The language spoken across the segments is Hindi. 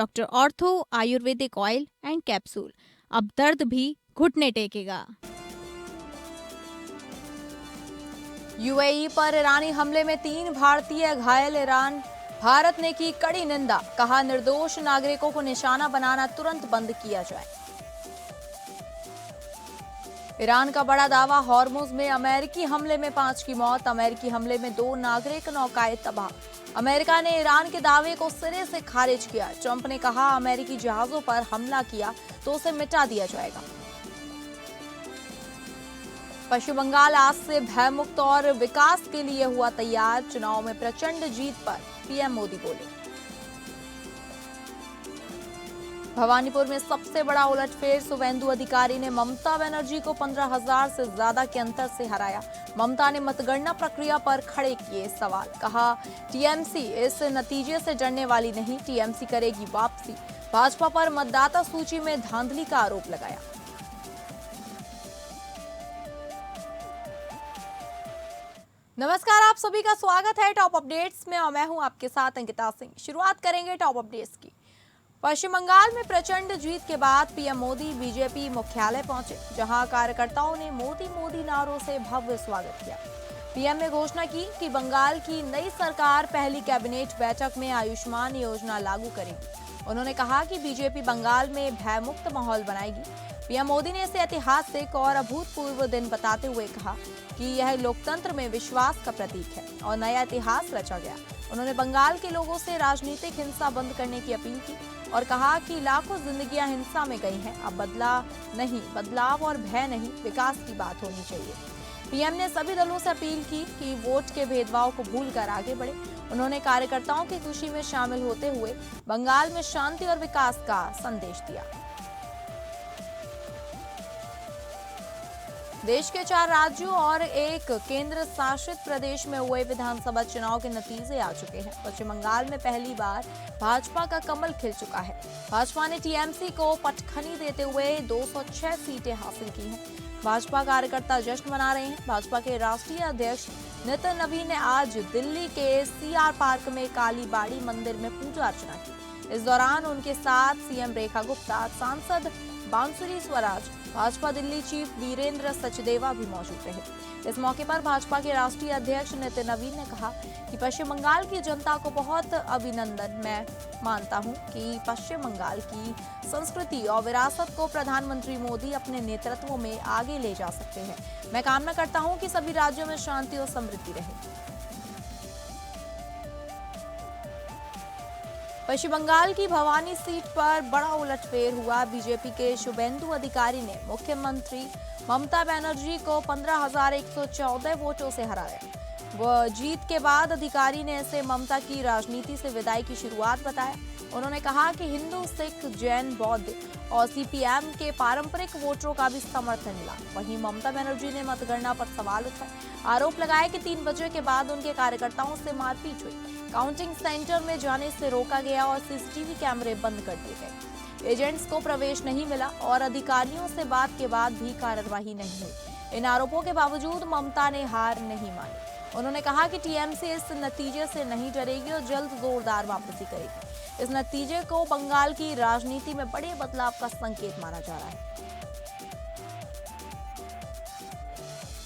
Doctor ortho Ayurvedic oil and capsule, अब दर्द भी घुटने टेकेगा। यूएई पर ईरानी हमले में 3 भारतीय घायल। भारत ने की कड़ी निंदा, कहा निर्दोष नागरिकों को निशाना बनाना तुरंत बंद किया जाए। ईरान का बड़ा दावा, हॉर्मुज में अमेरिकी हमले में 5 की मौत। अमेरिकी हमले में 2 नागरिक नौकाएं तबाह। अमेरिका ने ईरान के दावे को सिरे से खारिज किया। ट्रंप ने कहा अमेरिकी जहाजों पर हमला किया तो उसे मिटा दिया जाएगा। पश्चिम बंगाल आज से भयमुक्त और विकास के लिए हुआ तैयार। चुनाव में प्रचंड जीत पर पीएम मोदी बोले। भवानीपुर में सबसे बड़ा उलटफेर, शुभेंदु अधिकारी ने ममता बनर्जी को 15,000 से ज्यादा के अंतर से हराया। ममता ने मतगणना प्रक्रिया पर खड़े किए सवाल, कहा टीएमसी इस नतीजे से डरने वाली नहीं, टीएमसी करेगी वापसी। भाजपा पर मतदाता सूची में धांधली का आरोप लगाया। नमस्कार, आप सभी का स्वागत है टॉप अपडेट्स में और मैं हूं आपके साथ अंकिता सिंह। शुरुआत करेंगे टॉप अपडेट्स की। पश्चिम बंगाल में प्रचंड जीत के बाद पीएम मोदी बीजेपी मुख्यालय पहुंचे, जहां कार्यकर्ताओं ने मोदी मोदी नारों से भव्य स्वागत किया। पीएम ने घोषणा की कि बंगाल की नई सरकार पहली कैबिनेट बैठक में आयुष्मान योजना लागू करेगी। उन्होंने कहा कि बीजेपी बंगाल में भयमुक्त माहौल बनाएगी। पीएम मोदी ने इसे ऐतिहासिक और अभूतपूर्व दिन बताते हुए कहा कि यह लोकतंत्र में विश्वास का प्रतीक है और नया इतिहास रचा गया। उन्होंने बंगाल के लोगों से राजनीतिक हिंसा बंद करने की अपील की और कहा कि लाखों जिंदगियां हिंसा में गई हैं। अब बदलाव और भय नहीं, विकास की बात होनी चाहिए। पीएम ने सभी दलों से अपील की कि वोट के भेदभाव को भूलकर आगे बढ़े। उन्होंने कार्यकर्ताओं की खुशी में शामिल होते हुए बंगाल में शांति और विकास का संदेश दिया। देश के 4 राज्यों और 1 केंद्र शासित प्रदेश में हुए विधानसभा चुनाव के नतीजे आ चुके हैं। पश्चिम बंगाल में पहली बार भाजपा का कमल खिल चुका है। भाजपा ने टीएमसी को पटखनी देते हुए 206 सीटें हासिल की हैं। भाजपा कार्यकर्ता जश्न मना रहे हैं। भाजपा के राष्ट्रीय अध्यक्ष नितिन नवीन ने आज दिल्ली के सीआर पार्क में काली बाड़ी मंदिर में पूजा अर्चना की। इस दौरान उनके साथ सीएम रेखा गुप्ता, सांसद बांसुरी स्वराज, भाजपा दिल्ली चीफ वीरेंद्र सचदेवा भी मौजूद रहे। इस मौके पर भाजपा के राष्ट्रीय अध्यक्ष नितिन नवीन ने कहा कि पश्चिम बंगाल की जनता को बहुत अभिनंदन। मैं मानता हूं कि पश्चिम बंगाल की संस्कृति और विरासत को प्रधानमंत्री मोदी अपने नेतृत्व में आगे ले जा सकते हैं। मैं कामना करता हूं कि सभी राज्यों में शांति और समृद्धि रहे। पश्चिम बंगाल की भवानी सीट पर बड़ा उलटफेर हुआ। बीजेपी के शुभेंदु अधिकारी ने मुख्यमंत्री ममता बनर्जी को 15,114 वोटों से हराया। वह जीत के बाद अधिकारी ने इसे ममता की राजनीति से विदाई की शुरुआत बताया। उन्होंने कहा कि हिंदू, सिख, जैन, बौद्ध और सीपीएम के पारंपरिक वोटरों का भी समर्थन मिला। वहीं ममता बनर्जी ने मतगणना पर सवाल उठाए, आरोप लगाया कि 3 बजे के बाद उनके कार्यकर्ताओं से मारपीट हुई, काउंटिंग सेंटर में जाने से रोका गया और सीसीटीवी कैमरे बंद कर दिए गए। एजेंट्स को प्रवेश नहीं मिला और अधिकारियों से बात के बाद भी कार्रवाई नहीं हुई। इन आरोपों के बावजूद ममता ने हार नहीं मानी। उन्होंने कहा कि टीएमसी इस नतीजे से नहीं डरेगी और जल्द जोरदार वापसी करेगी। इस नतीजे को बंगाल की राजनीति में बड़े बदलाव का संकेत माना जा रहा है।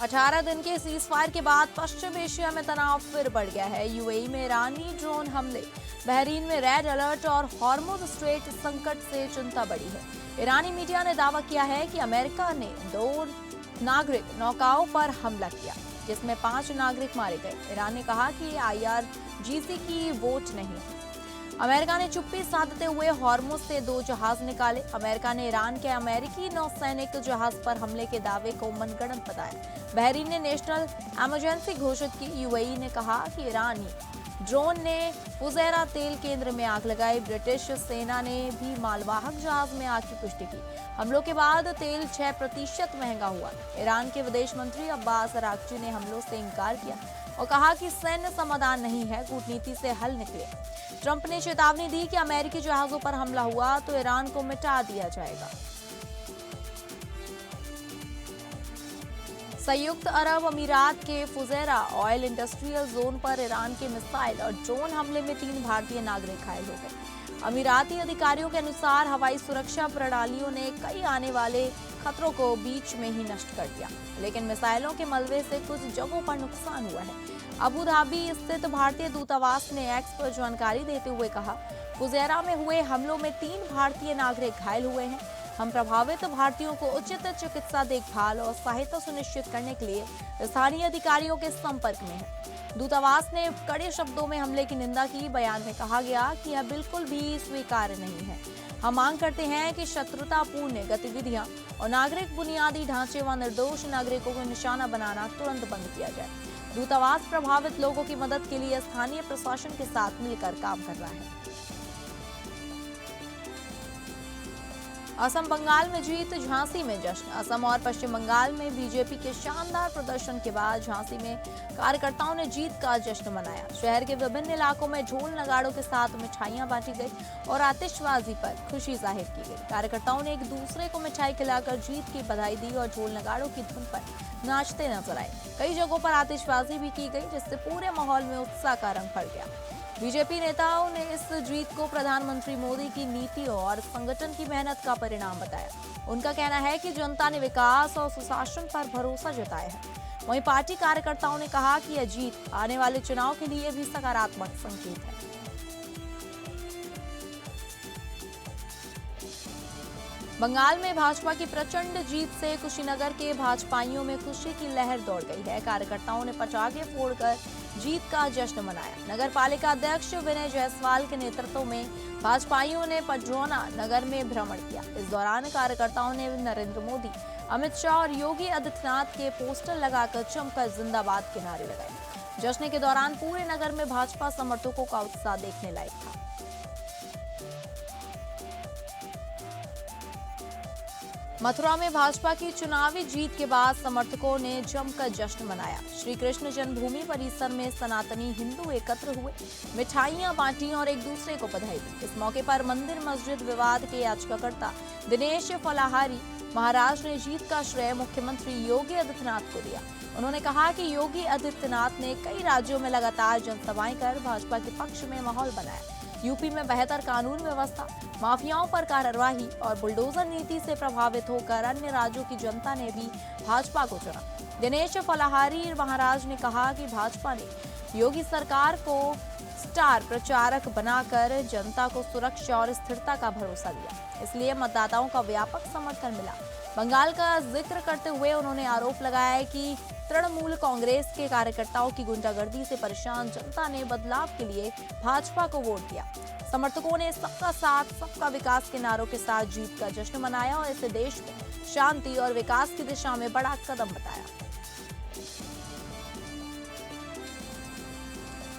18 दिन के सीजफायर के बाद पश्चिम एशिया में तनाव फिर बढ़ गया है। यूएई में ईरानी ड्रोन हमले, बहरीन में रेड अलर्ट और हॉर्मुज स्ट्रेट संकट से चिंता बढ़ी है। ईरानी मीडिया ने दावा किया है कि अमेरिका ने 2 नागरिक नौकाओं पर हमला किया, जिसमें 5 नागरिक मारे गए। ईरान ने कहा कि IRGC की वोट नहीं। अमेरिका ने चुप्पी साधते हुए हॉर्मुज से 2 जहाज निकाले। अमेरिका ने ईरान के अमेरिकी नौसैनिक जहाज पर हमले के दावे को मनगढ़ंत बताया। बहरीन ने नेशनल इमरजेंसी घोषित की। यूएई ने कहा कि ईरानी ड्रोन ने फुजैरा तेल केंद्र में आग लगाई। ब्रिटिश सेना ने भी मालवाहक जहाज में आग की पुष्टि की। हमलों के बाद तेल 6% महंगा हुआ। ईरान के विदेश मंत्री अब्बास अराक्ची ने हमलों से इनकार किया और कहा कि सैन्य समाधान नहीं है, कूटनीति से हल निकले। ट्रंप ने चेतावनी दी कि अमेरिकी जहाजों पर हमला हुआ तो ईरान को मिटा दिया जाएगा। संयुक्त अरब अमीरात के फुजैरा ऑयल इंडस्ट्रियल जोन पर ईरान के मिसाइल और ड्रोन हमले में 3 भारतीय नागरिक घायल हो गए। अमीराती अधिकारियों के अनुसार हवाई सुरक्षा प्रणालियों ने कई आने वाले खतरों को बीच में ही नष्ट कर दिया, लेकिन मिसाइलों के मलबे से कुछ जगहों पर नुकसान हुआ है। अबू धाबी स्थित भारतीय दूतावास ने एक्स पर जानकारी देते हुए कहा, फुजेरा में हुए हमलों में 3 भारतीय नागरिक घायल हुए हैं। हम प्रभावित भारतीयों को उचित चिकित्सा देखभाल और सहायता सुनिश्चित करने के लिए स्थानीय अधिकारियों के संपर्क में हैं। दूतावास ने कड़े शब्दों में हमले की निंदा की। बयान में कहा गया कि यह बिल्कुल भी स्वीकार्य नहीं है। हम मांग करते हैं कि शत्रुतापूर्ण गतिविधियां और नागरिक बुनियादी ढांचे व निर्दोष नागरिकों को निशाना बनाना तुरंत बंद किया जाए। दूतावास प्रभावित लोगों की मदद के लिए स्थानीय प्रशासन के साथ मिलकर काम कर रहा है। असम बंगाल में जीत, झांसी में जश्न। असम और पश्चिम बंगाल में बीजेपी के शानदार प्रदर्शन के बाद झांसी में कार्यकर्ताओं ने जीत का जश्न मनाया। शहर के विभिन्न इलाकों में ढोल नगाड़ों के साथ मिठाइयां बांटी गई और आतिशबाजी पर खुशी जाहिर की गई। कार्यकर्ताओं ने एक दूसरे को मिठाई खिलाकर जीत की बधाई दी और ढोल नगाड़ों की धुन पर नाचते नजर आए। कई जगहों पर आतिशबाजी भी की गई, जिससे पूरे माहौल में उत्साह का रंग भर गया। बीजेपी नेताओं ने इस जीत को प्रधानमंत्री मोदी की नीतियों और संगठन की मेहनत का परिणाम बताया। उनका कहना है कि जनता ने विकास और सुशासन पर भरोसा जताया है। वहीं पार्टी कार्यकर्ताओं ने कहा कि यह जीत आने वाले चुनाव के लिए भी सकारात्मक संकेत है। बंगाल में भाजपा की प्रचंड जीत से कुशीनगर के भाजपाइयों में खुशी की लहर दौड़ गई है। कार्यकर्ताओं ने पटाखे फोड़कर जीत का जश्न मनाया। नगर पालिका अध्यक्ष विनय जायसवाल के नेतृत्व में भाजपाइयों ने पडरौना नगर में भ्रमण किया। इस दौरान कार्यकर्ताओं ने नरेंद्र मोदी, अमित शाह और योगी आदित्यनाथ के पोस्टर लगाकर जमकर जिंदाबाद के नारे लगाए। जश्न के दौरान पूरे नगर में भाजपा समर्थकों का उत्साह देखने लायक था। मथुरा में भाजपा की चुनावी जीत के बाद समर्थकों ने जमकर जश्न मनाया। श्री कृष्ण जन्मभूमि परिसर में सनातनी हिंदू एकत्र हुए, मिठाइयां बांटी और एक दूसरे को बधाई दी। इस मौके पर मंदिर मस्जिद विवाद के याचिकाकर्ता दिनेश फलाहारी महाराज ने जीत का श्रेय मुख्यमंत्री योगी आदित्यनाथ को दिया। उन्होंने कहा कि योगी आदित्यनाथ ने कई राज्यों में लगातार जनसभाएं कर भाजपा के पक्ष में माहौल बनाया। यूपी में बेहतर कानून व्यवस्था, माफियाओं पर कार्रवाई और बुलडोजर नीति से प्रभावित होकर अन्य राज्यों की जनता ने भी भाजपा को चुना। दिनेश फलाहारी महाराज ने कहा कि भाजपा ने योगी सरकार को स्टार प्रचारक बनाकर जनता को सुरक्षा और स्थिरता का भरोसा दिया, इसलिए मतदाताओं का व्यापक समर्थन मिला। बंगाल का जिक्र करते हुए उन्होंने आरोप लगाया कि तृणमूल कांग्रेस के कार्यकर्ताओं की गुंडागर्दी से परेशान जनता ने बदलाव के लिए भाजपा को वोट दिया। समर्थकों ने सबका साथ सबका विकास के नारों के साथ जीत का जश्न मनाया और इसे देश में शांति और विकास की दिशा में बड़ा कदम बताया।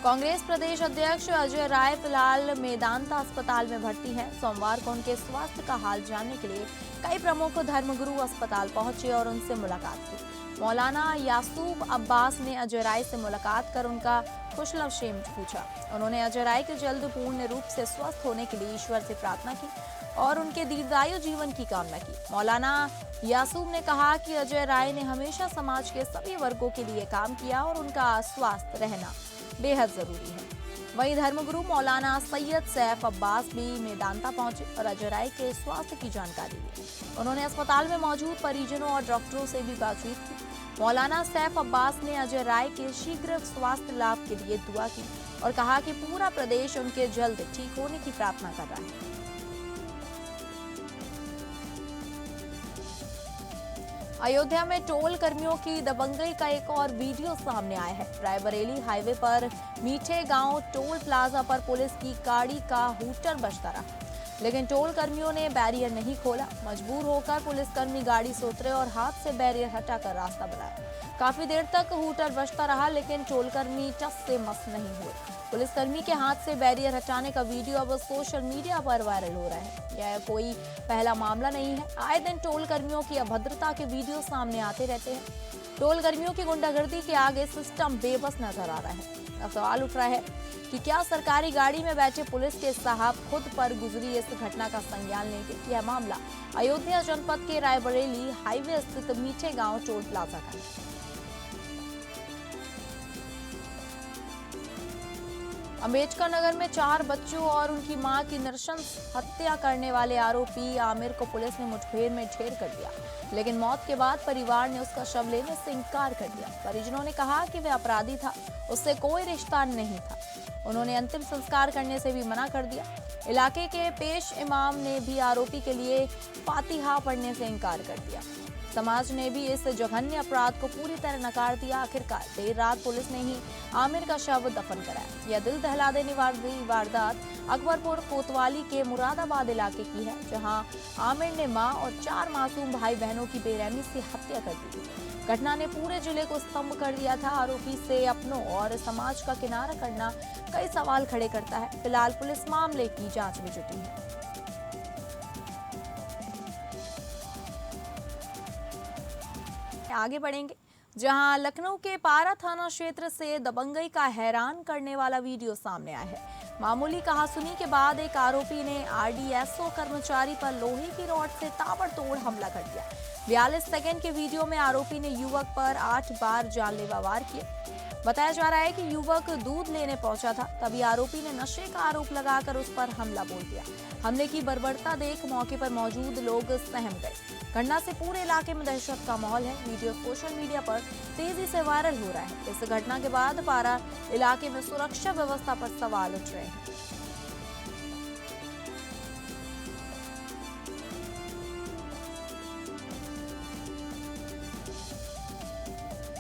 कांग्रेस प्रदेश अध्यक्ष अजय राय फिलहाल मेदांता अस्पताल में भर्ती हैं। सोमवार को उनके स्वास्थ्य का हाल जानने के लिए कई प्रमुख धर्मगुरु अस्पताल पहुंचे और उनसे मुलाकात की। मौलाना यासूब अब्बास ने अजय राय से मुलाकात कर उनका कुशलक्षेम पूछा। उन्होंने अजय राय के जल्द पूर्ण रूप से स्वस्थ होने के लिए ईश्वर से प्रार्थना की और उनके दीर्घायु जीवन की कामना की। मौलाना यासूब ने कहा कि अजय राय ने हमेशा समाज के सभी वर्गों के लिए काम किया और उनका स्वस्थ रहना बेहद जरूरी है। वहीं धर्मगुरु मौलाना सैयद सैफ अब्बास भी मेदांता पहुंचे और अजय राय के स्वास्थ्य की जानकारी ली। उन्होंने अस्पताल में मौजूद परिजनों और डॉक्टरों से भी बातचीत की। मौलाना सैफ अब्बास ने अजय राय के शीघ्र स्वास्थ्य लाभ के लिए दुआ की और कहा कि पूरा प्रदेश उनके जल्द ठीक होने की प्रार्थना कर रहा है। अयोध्या में टोल कर्मियों की दबंगई का एक और वीडियो सामने आया है। रायबरेली हाईवे पर मीठे गांव टोल प्लाजा पर पुलिस की गाड़ी का हूटर बजता रहा, लेकिन टोल कर्मियों ने बैरियर नहीं खोला। मजबूर होकर पुलिसकर्मी गाड़ी से उतरे और हाथ से बैरियर हटाकर रास्ता बनाया। काफी देर तक हूटर बजता रहा, लेकिन टोलकर्मी टस से मस नहीं हुए। पुलिसकर्मी के हाथ से बैरियर हटाने का वीडियो अब सोशल मीडिया पर वायरल हो रहा है। यह कोई पहला मामला नहीं है। आए दिन टोल कर्मियों की अभद्रता के वीडियो सामने आते रहते हैं। टोल कर्मियों की गुंडागर्दी के आगे सिस्टम बेबस नजर आ रहा है। अब सवाल उठ रहा है कि क्या सरकारी गाड़ी में बैठे पुलिस के साहब खुद पर गुजरी इस घटना का संज्ञान लेंगे। यह मामला अयोध्या जनपद के रायबरेली हाईवे स्थित मीठे गांव टोल प्लाजा का है। अम्बेडकर नगर में 4 बच्चों और उनकी मां की नृशंस हत्या करने वाले आरोपी आमिर को पुलिस ने मुठभेड़ में ढेर कर दिया, लेकिन मौत के बाद परिवार ने उसका शव लेने से इनकार कर दिया। परिजनों ने कहा कि वह अपराधी था, उससे कोई रिश्ता नहीं था। उन्होंने अंतिम संस्कार करने से भी मना कर दिया। इलाके के पेश इमाम ने भी आरोपी के लिए फातिहा पढ़ने से इनकार कर दिया। समाज ने भी इस जघन्य अपराध को पूरी तरह नकार दिया। आखिरकार देर रात पुलिस ने ही आमिर का शव दफन कराया। यह दिल दहला देने वाली वारदात अकबरपुर कोतवाली के मुरादाबाद इलाके की है, जहां आमिर ने मां और 4 मासूम भाई बहनों की बेरहमी से हत्या कर दी थी। घटना ने पूरे जिले को स्तंभ कर दिया था। आरोपी से अपनों और समाज का किनारा करना कई सवाल खड़े करता है। फिलहाल पुलिस मामले की जांच में जुटी है। आगे बढ़ेंगे, जहां लखनऊ के पारा थाना क्षेत्र से दबंगई का हैरान करने वाला वीडियो सामने आया है। मामूली कहासुनी के बाद एक आरोपी ने आरडीएसओ कर्मचारी पर लोहे की रॉड से ताबड़तोड़ हमला कर दिया। 42 सेकंड के वीडियो में आरोपी ने युवक पर 8 बार जानलेवा वार किए। बताया जा रहा है कि युवक दूध लेने पहुंचा था, तभी आरोपी ने नशे का आरोप लगाकर उस पर हमला बोल दिया। हमले की बर्बरता देख मौके पर मौजूद लोग सहम गए। घटना से पूरे इलाके में दहशत का माहौल है। वीडियो सोशल मीडिया पर तेजी से वायरल हो रहा है। इस घटना के बाद पारा इलाके में सुरक्षा व्यवस्था पर सवाल उठ रहे हैं।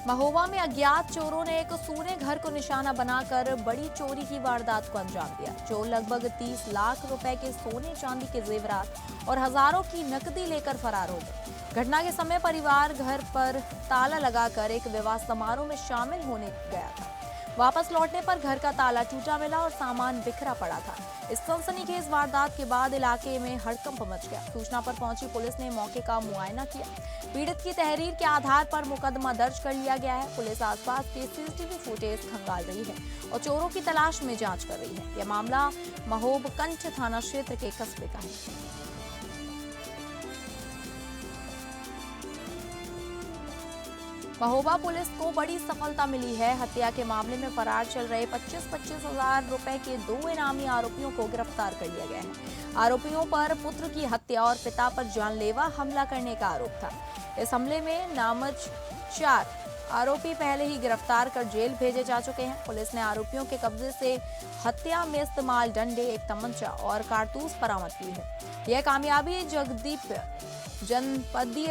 महोबा में अज्ञात चोरों ने एक सोने घर को निशाना बनाकर बड़ी चोरी की वारदात को अंजाम दिया। चोर लगभग 30 लाख रुपए के सोने चांदी के जेवरात और हजारों की नकदी लेकर फरार हो गए। घटना के समय परिवार घर पर ताला लगाकर एक विवाह समारोह में शामिल होने गया था। वापस लौटने पर घर का ताला टूटा मिला और सामान बिखरा पड़ा था। इस सनसनीखेज वारदात के बाद इलाके में हड़कंप मच गया। सूचना पर पहुंची पुलिस ने मौके का मुआयना किया। पीड़ित की तहरीर के आधार पर मुकदमा दर्ज कर लिया गया है। पुलिस आसपास के सीसीटीवी फुटेज खंगाल रही है और चोरों की तलाश में जांच कर रही है। यह मामला महोबकंठ थाना क्षेत्र के कस्बे का है। महोबा पुलिस को बड़ी सफलता मिली है। हत्या के मामले में फरार चल रहे 25-25 हजार रुपए के 2 इनामी आरोपियों को गिरफ्तार कर लिया गया है। आरोपियों पर पुत्र की हत्या और पिता पर जानलेवा हमला करने का आरोप था। इस हमले में नामजद 4 आरोपी पहले ही गिरफ्तार कर जेल भेजे जा चुके हैं। पुलिस ने आरोपियों के कब्जे से हत्या में इस्तेमाल डंडे, एक तमंचा और कारतूस बरामद की है। यह कामयाबी जगदीप जनपदीय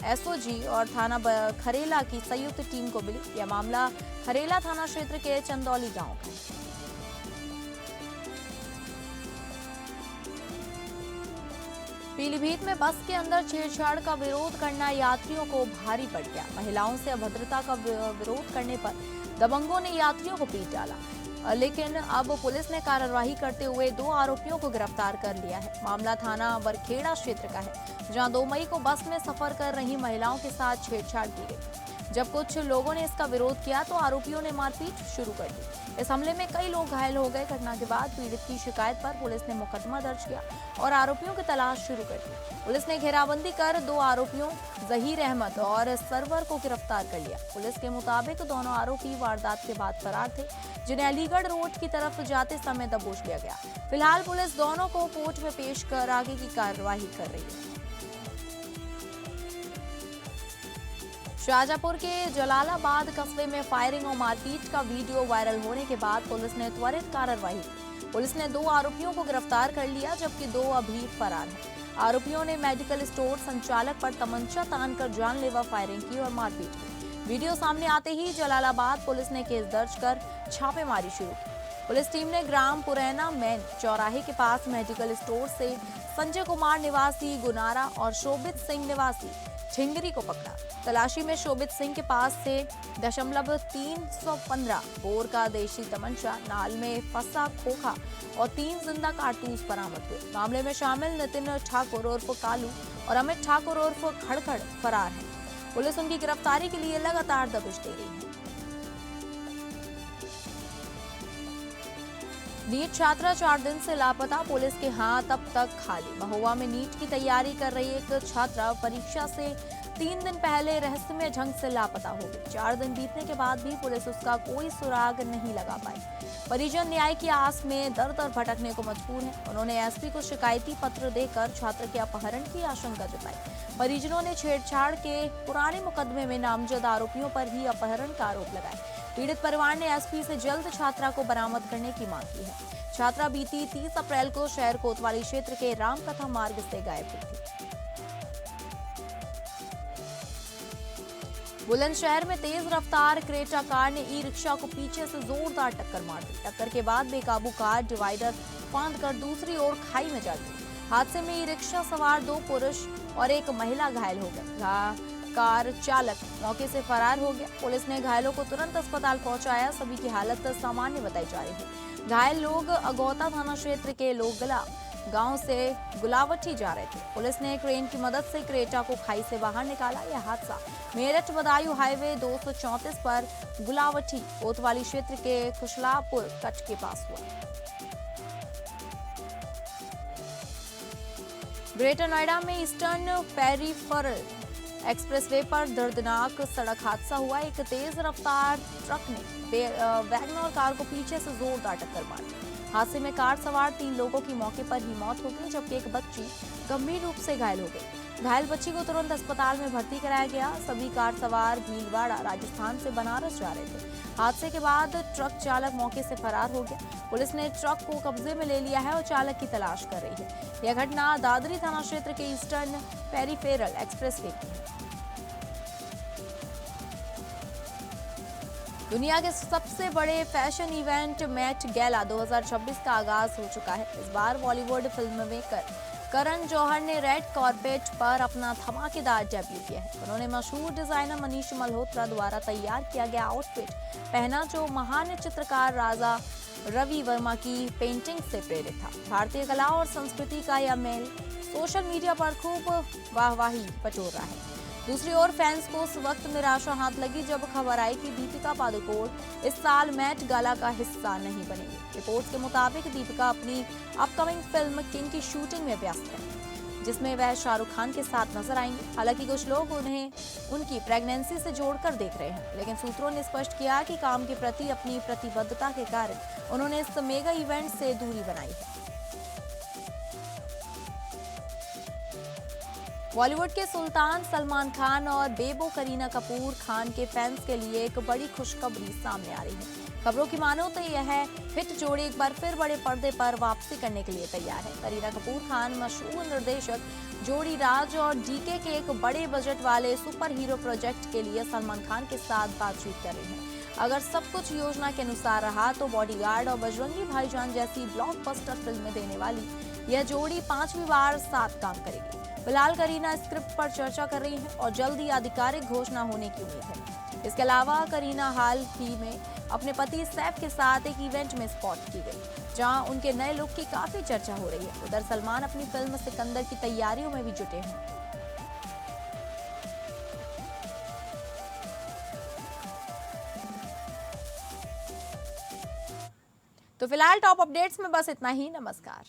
एसओजी और थाना खरेला की संयुक्त टीम को मिली। यह मामला खरेला थाना क्षेत्र के चंदौली गांव का है। पीलीभीत में बस के अंदर छेड़छाड़ का विरोध करना यात्रियों को भारी पड़ गया। महिलाओं से अभद्रता का विरोध करने पर दबंगों ने यात्रियों को पीट डाला, लेकिन अब पुलिस ने कार्रवाई करते हुए 2 आरोपियों को गिरफ्तार कर लिया है। मामला थाना बरखेड़ा क्षेत्र का है, जहां 2 मई को बस में सफर कर रही महिलाओं के साथ छेड़छाड़ की गई। जब कुछ लोगों ने इसका विरोध किया तो आरोपियों ने मारपीट शुरू कर दी। इस हमले में कई लोग घायल हो गए। घटना के बाद पीड़ित की शिकायत पर पुलिस ने मुकदमा दर्ज किया और आरोपियों की तलाश शुरू कर दी। पुलिस ने घेराबंदी कर 2 आरोपियों जहीर अहमद और सरवर को गिरफ्तार कर लिया। पुलिस के मुताबिक दोनों आरोपी वारदात के बाद फरार थे, जिन्हें अलीगढ़ रोड की तरफ जाते समय दबोच लिया गया। फिलहाल पुलिस दोनों को कोर्ट में पेश कर आगे की कार्रवाई कर रही है। शाहजहांपुर के जलालाबाद कस्बे में फायरिंग और मारपीट का वीडियो वायरल होने के बाद पुलिस ने त्वरित कार्रवाई की। पुलिस ने 2 आरोपियों को गिरफ्तार कर लिया, जबकि 2 अभी फरार हैं। आरोपियों ने मेडिकल स्टोर संचालक पर तमंचा तानकर जानलेवा फायरिंग की और मारपीट की। वीडियो सामने आते ही जलालाबाद पुलिस ने केस दर्ज कर छापेमारी शुरू की। पुलिस टीम ने ग्राम पुरैना मैन चौराहे के पास मेडिकल स्टोर से संजय कुमार निवासी गुनारा और शोभित सिंह निवासी ठिंगरी को पकड़ा। तलाशी में शोभित सिंह के पास से 315 बोर का देशी तमंचा, नाल में फंसा खोखा और 3 जिंदा कारतूस बरामद हुए। मामले में शामिल नितिन ठाकुर उर्फ कालू और अमित ठाकुर उर्फ खड़खड़ फरार हैं। पुलिस उनकी गिरफ्तारी के लिए लगातार दबिश दे रही है। नीट छात्रा 4 दिन से लापता, पुलिस के हाथ अब तक खाली। महोबा में नीट की तैयारी कर रही एक छात्रा परीक्षा से 3 दिन पहले रहस्यमय ढंग से लापता हो गई। 4 दिन बीतने के बाद भी पुलिस उसका कोई सुराग नहीं लगा पाई। परिजन न्याय की आस में दर दर भटकने को मजबूर हैं। उन्होंने एसपी को शिकायती पत्र देकर छात्र के अपहरण की आशंका जताई। परिजनों ने छेड़छाड़ के पुराने मुकदमे में नामजद आरोपियों पर ही अपहरण का आरोप लगाया। पीड़ित परिवार ने एसपी से जल्द छात्रा को बरामद करने की मांग की है। छात्रा बीती 30 अप्रैल को शहर कोतवाली क्षेत्र के रामकथा मार्ग से गायब हुई थी। बुलंदशहर में तेज रफ्तार क्रेटा कार ने ई रिक्शा को पीछे से जोरदार टक्कर मार दी। टक्कर के बाद बेकाबू कार डिवाइडर फांदकर दूसरी ओर खाई में जा गिरी। हादसे में ई रिक्शा सवार 2 पुरुष और 1 महिला घायल हो गए। कार चालक मौके से फरार हो गया। पुलिस ने घायलों को तुरंत अस्पताल पहुंचाया। सभी की हालत सामान्य बताई जा रही है। घायल लोग अगौता थाना क्षेत्र के लोगला गांव से गुलावटी जा रहे थे। पुलिस ने क्रेन की मदद से क्रेटा को खाई से बाहर निकाला। यह हादसा मेरठ बदायूं हाईवे 234 पर गुलावटी कोतवाली क्षेत्र के खुशलापुर कट के पास हुआ। ग्रेटर नोएडा में ईस्टर्न पेरिफेरल एक्सप्रेसवे पर दर्दनाक सड़क हादसा हुआ। एक तेज रफ्तार ट्रक ने वैगनर कार को पीछे से जोरदार टक्कर मार दी। हादसे में कार सवार 3 लोगों की मौके पर ही मौत हो गई, जबकि एक बच्ची गंभीर रूप से घायल हो गई। घायल बच्ची को तुरंत अस्पताल में भर्ती कराया गया। सभी कार सवार भीलवाड़ा राजस्थान से बनारस जा रहे थे। हादसे के बाद ट्रक चालक मौके से फरार हो गया। पुलिस ने ट्रक को कब्जे में ले लिया है और चालक की तलाश कर रही है। यह घटना दादरी थाना क्षेत्र के ईस्टर्न पेरिफेरल एक्सप्रेसवे की है। दुनिया के सबसे बड़े फैशन इवेंट मेट गैला 2026 का आगाज हो चुका है। इस बार बॉलीवुड फिल्म मेकर करण जौहर ने रेड कार्पेट पर अपना धमाकेदार डेब्यू किया है। उन्होंने मशहूर डिजाइनर मनीष मल्होत्रा द्वारा तैयार किया गया आउटफिट पहना, जो महान चित्रकार राजा रवि वर्मा की पेंटिंग से प्रेरित था। भारतीय कला और संस्कृति का यह मेल सोशल मीडिया पर खूब वाहवाही बटोर रहा है। दूसरी ओर फैंस को उस वक्त निराशा हाथ लगी जब खबर आई कि दीपिका पादुकोण इस साल मेट गाला का हिस्सा नहीं बनेगी। रिपोर्ट्स के मुताबिक दीपिका अपनी अपकमिंग फिल्म किंग की शूटिंग में व्यस्त है, जिसमें वह शाहरुख खान के साथ नजर आएंगे। हालांकि कुछ लोग उन्हें उनकी प्रेगनेंसी से जोड़कर देख रहे हैं, लेकिन सूत्रों ने स्पष्ट किया कि काम के प्रति अपनी प्रतिबद्धता के कारण उन्होंने इस मेगा इवेंट से दूरी बनाई है। बॉलीवुड के सुल्तान सलमान खान और बेबो करीना कपूर खान के फैंस के लिए एक बड़ी खुशखबरी सामने आ रही है। खबरों की मानो तो यह हिट जोड़ी एक बार फिर बड़े पर्दे पर वापसी करने के लिए तैयार है। करीना कपूर खान मशहूर निर्देशक जोड़ी राज और डीके के एक बड़े बजट वाले सुपर हीरो प्रोजेक्ट के लिए सलमान खान के साथ बातचीत कर रही है। अगर सब कुछ योजना के अनुसार रहा तो बॉडीगार्ड और बजरंगी भाईजान जैसी ब्लॉकबस्टर फिल्में देने वाली यह जोड़ी 5वीं बार साथ काम करेगी। फिलहाल करीना स्क्रिप्ट पर चर्चा कर रही है और जल्द ही आधिकारिक घोषणा होने की उम्मीद है। इसके अलावा करीना हाल ही में अपने पति सैफ के साथ एक इवेंट में स्पॉट की गई, जहां उनके नए लुक की काफी चर्चा हो रही है। उधर सलमान अपनी फिल्म सिकंदर की तैयारियों में भी जुटे हैं। तो फिलहाल टॉप अपडेट्स में बस इतना ही। नमस्कार।